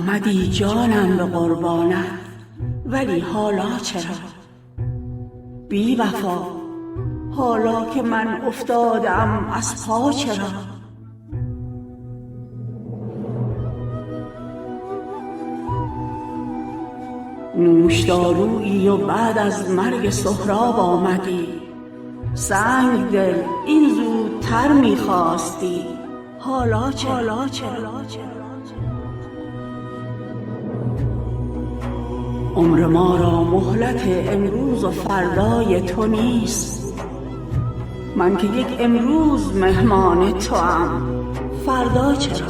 آمدی جانم به قربانت، ولی حالا چرا؟ بی وفا، حالا که من افتادم از پا چرا؟ نوشدارویی و بعد از مرگ سهراب آمدی، سنگ دل این زودتر میخواستی، حالا چرا؟ عمر ما را مهلت امروز و فردای تو نیست، من که یک امروز مهمان توام، فردا چرا؟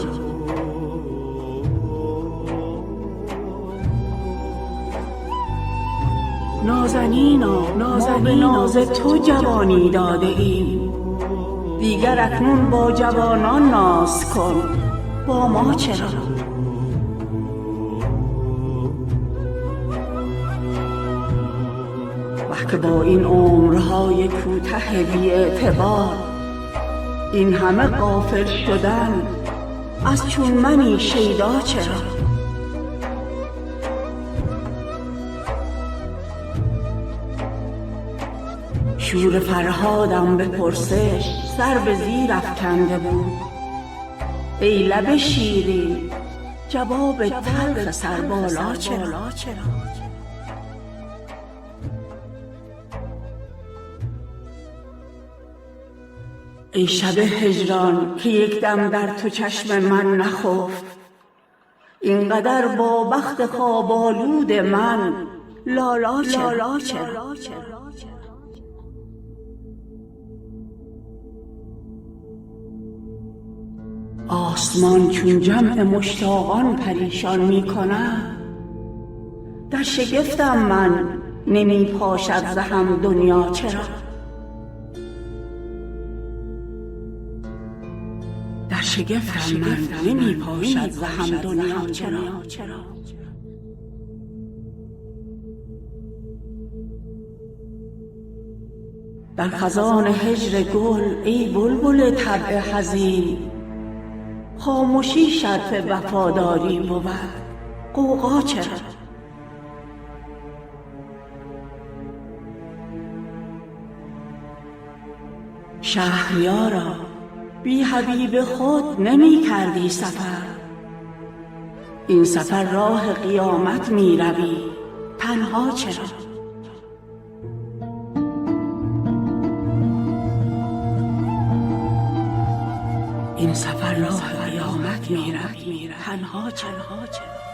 نازنینا، ما به ناز تو جوانی داده ایم، دیگر اکنون با جوانان ناز کن، با ما چرا؟ وه که با این عمرهای کوته بی اعتبار، این همه غافل شدن از چون منی شیدا چرا؟ شور فرهادم به پرسش سر به زیر افکنده بود، ای لب شیرین جواب تلخ سربالا چرا؟ ای شب هجران که یک دم در تو چشم من نخفت، اینقدر با بخت خواب آلود من لالا چرا؟ آسمان چون جمع مشتاقان پریشان می کند، در شگفتم من نمی پاشد ز هم دنیا چرا؟ در شگفتم من نمی پاشد ز هم دنیا چرا؟ در خزان هجر گل ای بلبل طبع حزین، خامشی شرط وفاداری بود، غوغا چرا؟ شهریارا، بی حبیب خود نمی کردی سفر، این سفر راه قیامت می روی، تنها چرا؟ این سفر راه قیامت می روی، تنها چرا؟